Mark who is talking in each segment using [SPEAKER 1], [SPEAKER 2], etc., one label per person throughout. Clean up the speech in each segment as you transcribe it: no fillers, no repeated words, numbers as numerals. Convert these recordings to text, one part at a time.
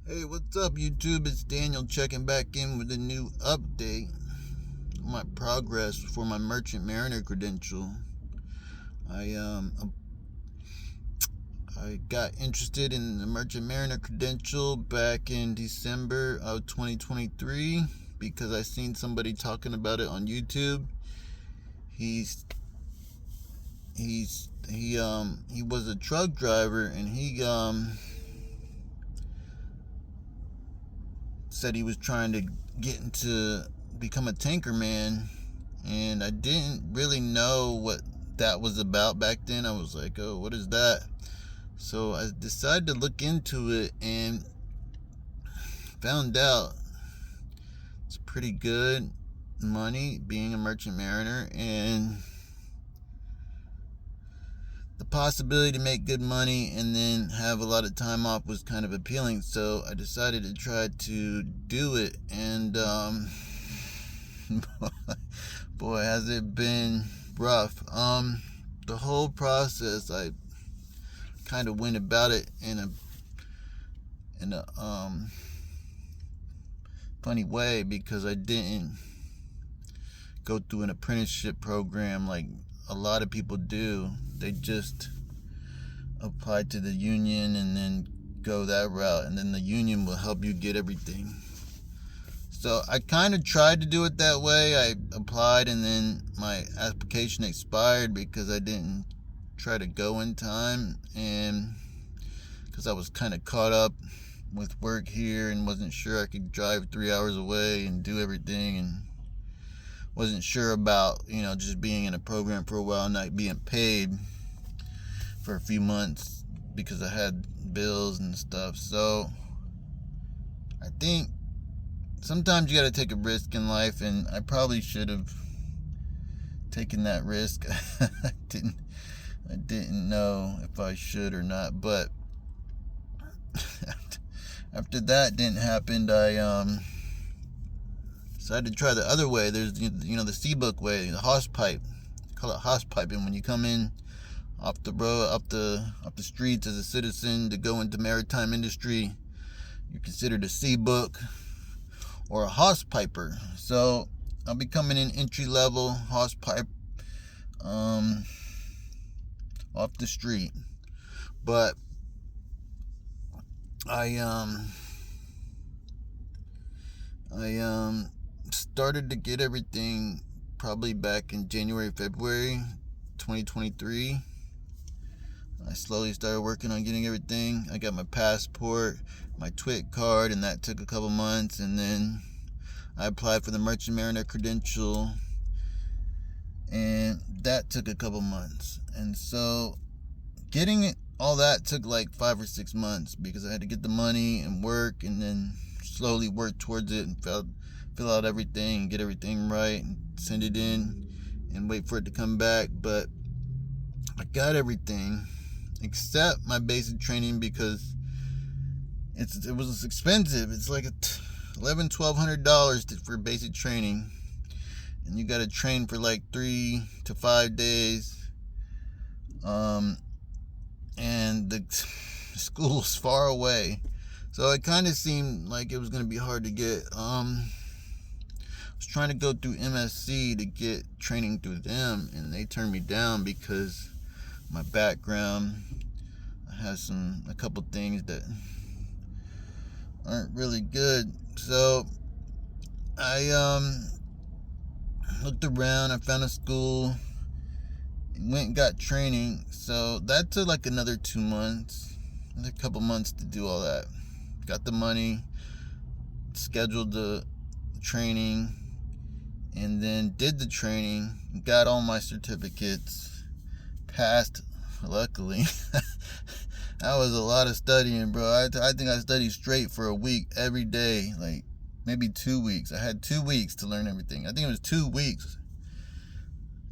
[SPEAKER 1] Hey, what's up, YouTube? It's Daniel checking back in with a new update on my progress for my Merchant Mariner credential. I got interested in the Merchant Mariner credential back in December of 2023 because I seen somebody talking about it on YouTube. He was a truck driver, and he said he was trying to get into become a tanker man, and I didn't really know what that was about back then. I was like, oh, what is that? So I decided to look into it and found out it's pretty good money being a merchant mariner, and the possibility to make good money and then have a lot of time off was kind of appealing. So I decided to try to do it, and boy, has it been rough. The whole process, I kind of went about it in a funny way, because I didn't go through an apprenticeship program like a lot of people do. They just apply to the union and then go that route, and then the union will help you get everything. So I kind of tried to do it that way. I applied, and then my application expired because I didn't try to go in time, and because I was kind of caught up with work here and wasn't sure I could drive 3 hours away and do everything, and wasn't sure about, just being in a program for a while and not being paid for a few months because I had bills and stuff. So I think sometimes you got to take a risk in life, and I probably should have taken that risk. I didn't know if I should or not, but after that didn't happen, I decided to try the other way. There's the Seabook way, the hoss pipe. They call it hoss piping. When you come in off the road, up the streets as a citizen to go into maritime industry, you're considered a Seabook or a hoss piper. So I'll be coming in entry level hoss pipe off the street. But I started to get everything probably back in January, February 2023. I slowly started working on getting everything. I got my passport, my TWIC card, and that took a couple months. And then I applied for the Merchant Mariner credential, and that took a couple months. And so getting it, all that took like 5 or 6 months, because I had to get the money and work, and then slowly work towards it and fill out everything and get everything right and send it in and wait for it to come back. But I got everything except my basic training, because it was expensive. It's like $1,100-$1,200 for basic training, and you got to train for like 3 to 5 days. And the school's far away, so it kind of seemed like it was going to be hard to get. I was trying to go through MSC to get training through them, and they turned me down because my background has a couple things that aren't really good. So I looked around. I found a school, went and got training. So that took like another 2 months, another couple months to do all that. Got the money, scheduled the training, and then did the training, got all my certificates, passed, luckily. That was a lot of studying, bro. I think I studied straight for a week every day, like maybe 2 weeks. I had 2 weeks to learn everything. I think it was 2 weeks.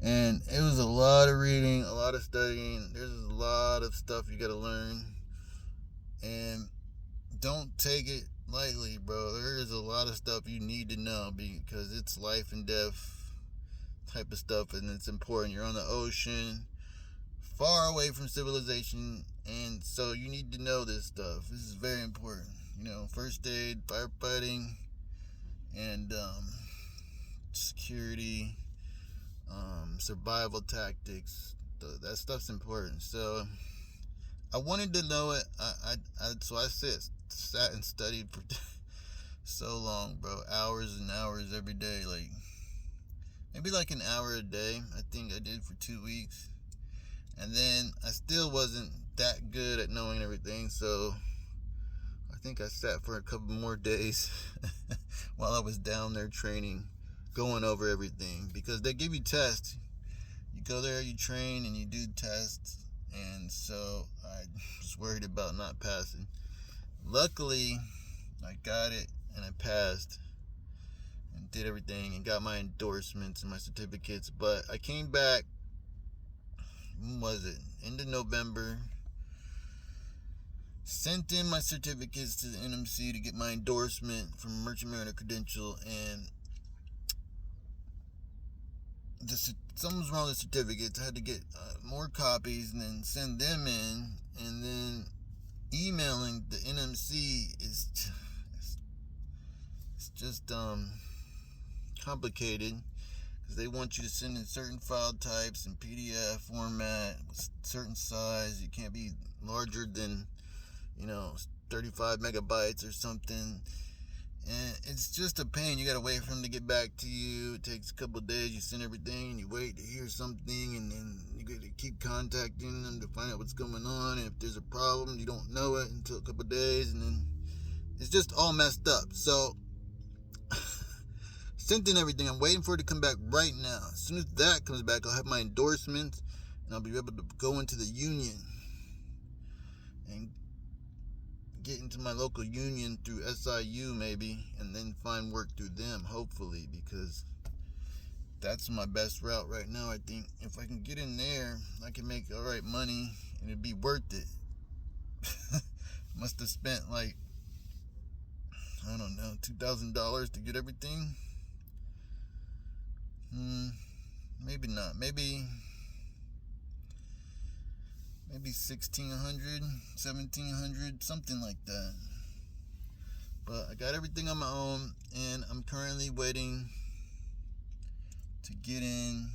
[SPEAKER 1] And it was a lot of reading, a lot of studying. There's a lot of stuff you gotta learn. And don't take it lightly, bro. There is a lot of stuff you need to know, because it's life and death type of stuff, and it's important. You're on the ocean, far away from civilization, and so you need to know this stuff. This is very important. first aid, firefighting, and security, survival tactics. That stuff's important. So I wanted to know it. So I sat and studied for so long, bro. Hours and hours every day. Like maybe like an hour a day. I think I did for 2 weeks. And then I still wasn't that good at knowing everything, so I think I sat for a couple more days while I was down there training, going over everything, because they give you tests. You go there, you train, and you do tests, and so I was worried about not passing. Luckily, I got it, and I passed, and did everything, and got my endorsements and my certificates, but I came back, when was it? End of November. Sent in my certificates to the NMC to get my endorsement from Merchant Mariner Credential, and something was wrong with the certificates. I had to get more copies and then send them in, and then emailing the NMC is just complicated, because they want you to send in certain file types in PDF format, certain size. You can't be larger than 35 megabytes or something, and it's just a pain. You gotta wait for them to get back to you. It takes a couple of days. You send everything and you wait to hear something, and then you gotta keep contacting them to find out what's going on, and if there's a problem you don't know it until a couple of days, and then it's just all messed up. So sent in everything. I'm waiting for it to come back right now. As soon as that comes back, I'll have my endorsements, and I'll be able to go into the union and get into my local union through SIU maybe, and then find work through them, hopefully, because that's my best route right now. I think if I can get in there, I can make alright money, and it'd be worth it. Must have spent like, I don't know, $2,000 to get everything. Maybe not. Maybe $1,600, $1,700, something like that. But I got everything on my own, and I'm currently waiting to get in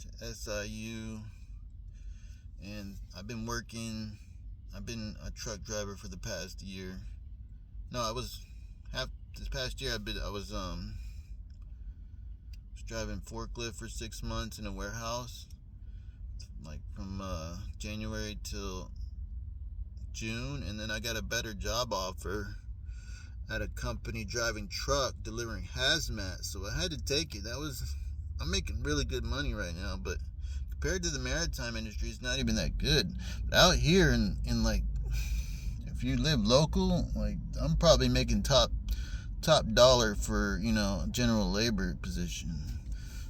[SPEAKER 1] to SIU. And I've been a truck driver for the past year. No, this past year I was driving forklift for 6 months in a warehouse, like from January till June, and then I got a better job offer at a company driving truck delivering hazmat, so I had to take it. I'm making really good money right now, but compared to the maritime industry, it's not even that good. But out here in like, if you live local, like, I'm probably making top dollar for general labor position.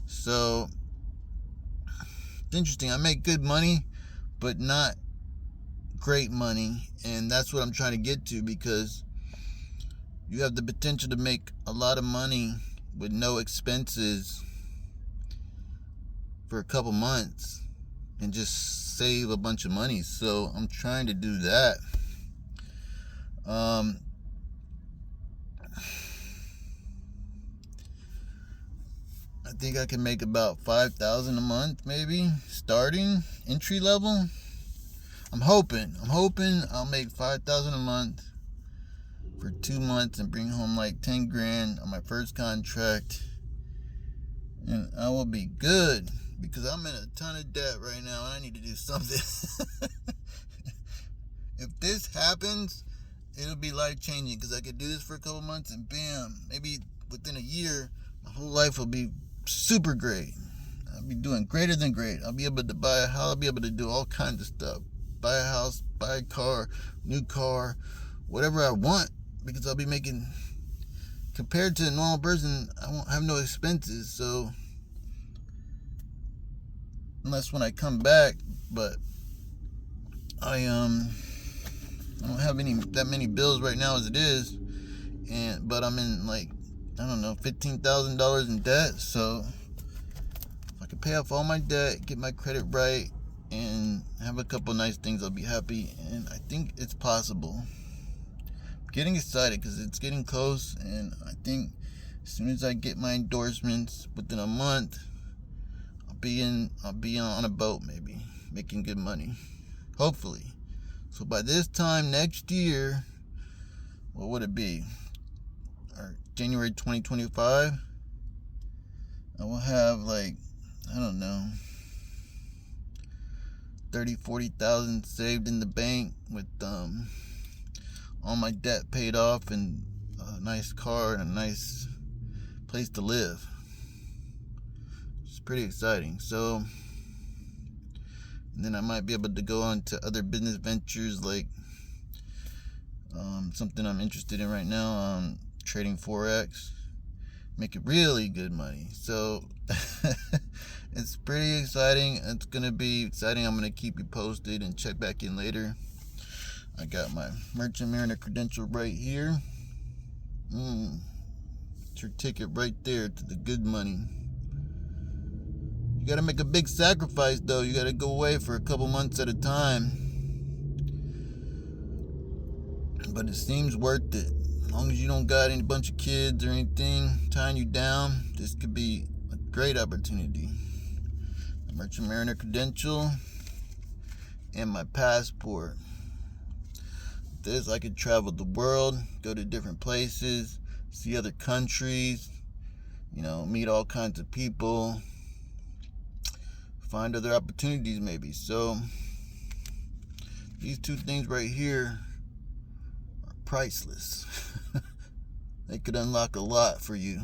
[SPEAKER 1] So it's interesting. I make good money, but not great money, and that's what I'm trying to get to, because you have the potential to make a lot of money with no expenses for a couple months and just save a bunch of money. So I'm trying to do that. I think I can make about $5,000 a month, maybe, starting entry level. I'm hoping I'll make $5,000 a month for 2 months and bring home like 10 grand on my first contract, and I will be good, because I'm in a ton of debt right now and I need to do something. If this happens, it'll be life changing, because I could do this for a couple months and bam, maybe within a year my whole life will be super great. I'll be doing greater than great. I'll be able to buy a house. I'll be able to do all kinds of stuff. Buy a house, buy a car, new car, whatever I want, because I'll be making, compared to a normal person, I won't have no expenses. So unless when I come back, but I don't have that many bills right now as it is, but I'm in like, I don't know, $15,000 in debt. So if I can pay off all my debt, get my credit right, and have a couple nice things, I'll be happy. And I think it's possible. getting excited because it's getting close, and I think as soon as I get my endorsements within a month, I'll be on a boat, maybe making good money, hopefully. So by this time next year, what would it be? Or January 2025, I will have like, I don't know, 30,000-40,000 saved in the bank with all my debt paid off and a nice car and a nice place to live. It's pretty exciting. So, and then I might be able to go on to other business ventures, like something I'm interested in right now, trading Forex, making really good money. So it's pretty exciting. It's going to be exciting. I'm going to keep you posted and check back in later. I got my Merchant Mariner Credential right here. It's your ticket right there to the good money. You got to make a big sacrifice, though. You got to go away for a couple months at a time. But it seems worth it. As long as you don't got any bunch of kids or anything tying you down, this could be a great opportunity. The Merchant Mariner Credential and my passport. With this, I could travel the world, go to different places, see other countries, meet all kinds of people, find other opportunities maybe. So these two things right here are priceless. They could unlock a lot for you.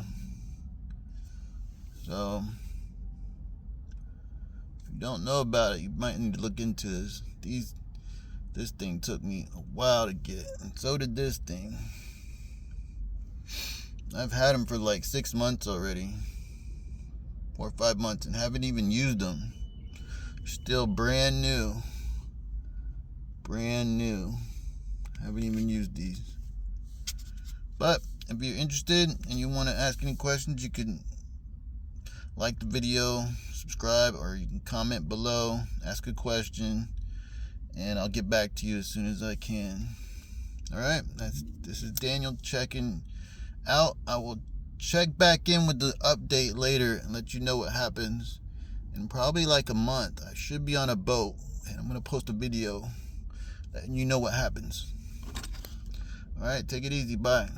[SPEAKER 1] So if you don't know about it, you might need to look into this. This thing took me a while to get, and so did this thing. I've had them for like 6 months already, 4 or 5 months, and haven't even used them. Still brand new. Haven't even used these. But if you're interested and you want to ask any questions, you can like the video, subscribe, or you can comment below, ask a question, and I'll get back to you as soon as I can. Alright, this is Daniel checking out. I will check back in with the update later and let you know what happens. In probably like a month, I should be on a boat, and I'm going to post a video letting you know what happens. Alright, take it easy. Bye.